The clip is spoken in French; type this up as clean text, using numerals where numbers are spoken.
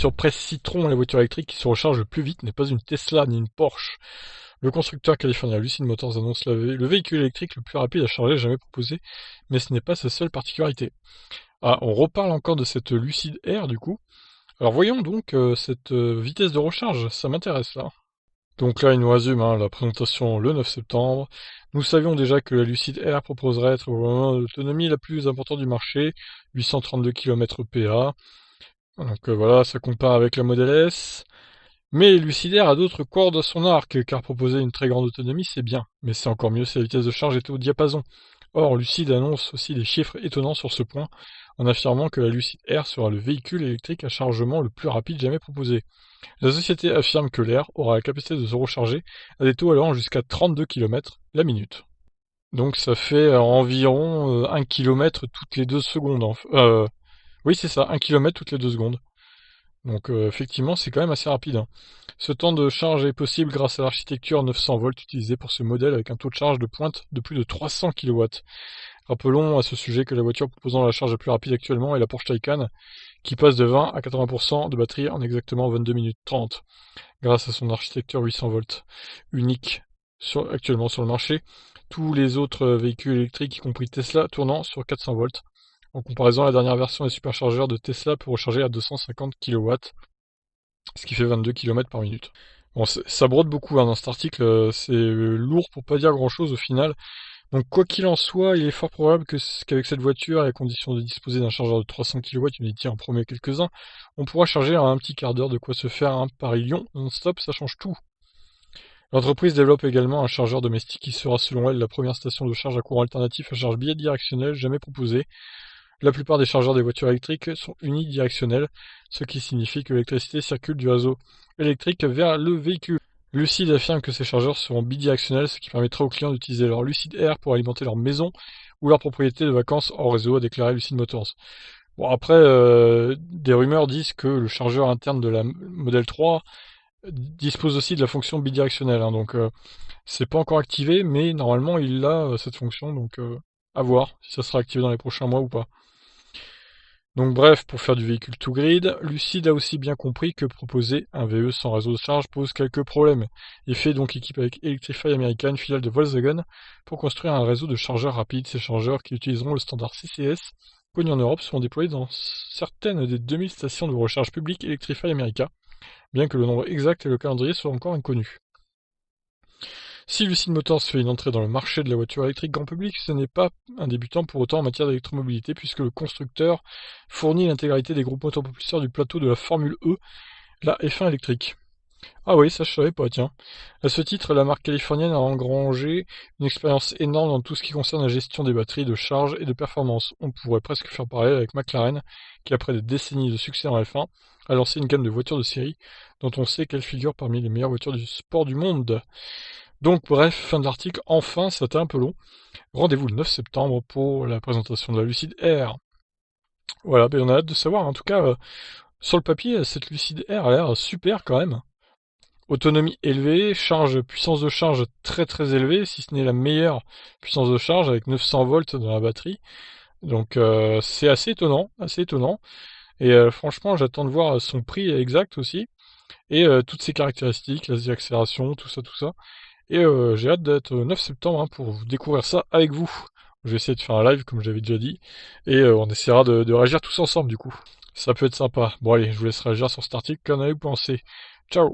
Sur Presse Citron, la voiture électrique qui se recharge le plus vite n'est pas une Tesla ni une Porsche. Le constructeur californien Lucid Motors annonce le véhicule électrique le plus rapide à charger jamais proposé, mais ce n'est pas sa seule particularité. Ah, on reparle encore de cette Lucid Air du coup. Alors voyons donc cette vitesse de recharge, ça m'intéresse là. Donc là, il nous résume la présentation le 9 septembre. Nous savions déjà que la Lucid Air proposerait être l'autonomie la plus importante du marché, 832 km PA. Donc voilà, ça compare avec la Model S. Mais Lucid Air a d'autres cordes à son arc, car proposer une très grande autonomie, c'est bien. Mais c'est encore mieux si la vitesse de charge était au diapason. Or, Lucid annonce aussi des chiffres étonnants sur ce point, en affirmant que la Lucid Air sera le véhicule électrique à chargement le plus rapide jamais proposé. La société affirme que l'Air aura la capacité de se recharger à des taux allant jusqu'à 32 km la minute. Donc ça fait environ 1 km toutes les 2 secondes. Oui, c'est ça, 1 km toutes les 2 secondes. Donc effectivement, c'est quand même assez rapide, hein. Ce temps de charge est possible grâce à l'architecture 900 volts utilisée pour ce modèle avec un taux de charge de pointe de plus de 300 kW. Rappelons à ce sujet que la voiture proposant la charge la plus rapide actuellement est la Porsche Taycan, qui passe de 20 à 80% de batterie en exactement 22 minutes 30, grâce à son architecture 800 volts, unique actuellement sur le marché. Tous les autres véhicules électriques, y compris Tesla, tournant sur 400 volts. En comparaison, la dernière version des superchargeurs de Tesla peut recharger à 250 kW, ce qui fait 22 km par minute. Bon, ça brode beaucoup dans cet article, c'est lourd pour pas dire grand chose au final. Donc quoi qu'il en soit, il est fort probable qu'avec cette voiture, à condition de disposer d'un chargeur de 300 kW, Unity en promet quelques-uns, on pourra charger en un petit quart d'heure, de quoi se faire un Paris-Lyon non-stop, ça change tout. L'entreprise développe également un chargeur domestique qui sera selon elle la première station de charge à courant alternatif à charge bidirectionnelle jamais proposée. La plupart des chargeurs des voitures électriques sont unidirectionnels, ce qui signifie que l'électricité circule du réseau électrique vers le véhicule. Lucid affirme que ces chargeurs seront bidirectionnels, ce qui permettra aux clients d'utiliser leur Lucid Air pour alimenter leur maison ou leur propriété de vacances hors réseau, a déclaré Lucid Motors. Bon, après, des rumeurs disent que le chargeur interne de la Model 3 dispose aussi de la fonction bidirectionnelle, hein, donc c'est pas encore activé, mais normalement il a cette fonction, donc à voir si ça sera activé dans les prochains mois ou pas. Donc bref, pour faire du véhicule to grid, Lucid a aussi bien compris que proposer un VE sans réseau de charge pose quelques problèmes, et fait donc équipe avec Electrify America, une filiale de Volkswagen, pour construire un réseau de chargeurs rapides. Ces chargeurs, qui utiliseront le standard CCS, connu en Europe, seront déployés dans certaines des 2000 stations de recharge publiques Electrify America, bien que le nombre exact et le calendrier soient encore inconnus. Si Lucid Motors fait une entrée dans le marché de la voiture électrique grand public, ce n'est pas un débutant pour autant en matière d'électromobilité, puisque le constructeur fournit l'intégralité des groupes motopropulseurs du plateau de la Formule E, la F1 électrique. Ah oui, ça je savais pas, tiens. À ce titre, la marque californienne a engrangé une expérience énorme dans tout ce qui concerne la gestion des batteries, de charge et de performance. On pourrait presque faire parallèle avec McLaren, qui après des décennies de succès en F1, a lancé une gamme de voitures de série, dont on sait qu'elles figurent parmi les meilleures voitures du sport du monde. Donc bref, fin de l'article, enfin, c'était un peu long. Rendez-vous le 9 septembre pour la présentation de la Lucid Air. Voilà, ben on a hâte de savoir. En tout cas, sur le papier, cette Lucid Air a l'air super quand même. Autonomie élevée, puissance de charge très très élevée, si ce n'est la meilleure puissance de charge avec 900 volts dans la batterie. Donc c'est assez étonnant, assez étonnant. Et franchement, j'attends de voir son prix exact aussi. Et toutes ses caractéristiques, l'accélération, tout ça, tout ça. Et j'ai hâte d'être 9 septembre pour vous découvrir ça avec vous. Je vais essayer de faire un live comme j'avais déjà dit. Et on essaiera de réagir tous ensemble du coup. Ça peut être sympa. Bon allez, je vous laisse réagir sur cet article. Qu'en avez-vous pensé? Ciao!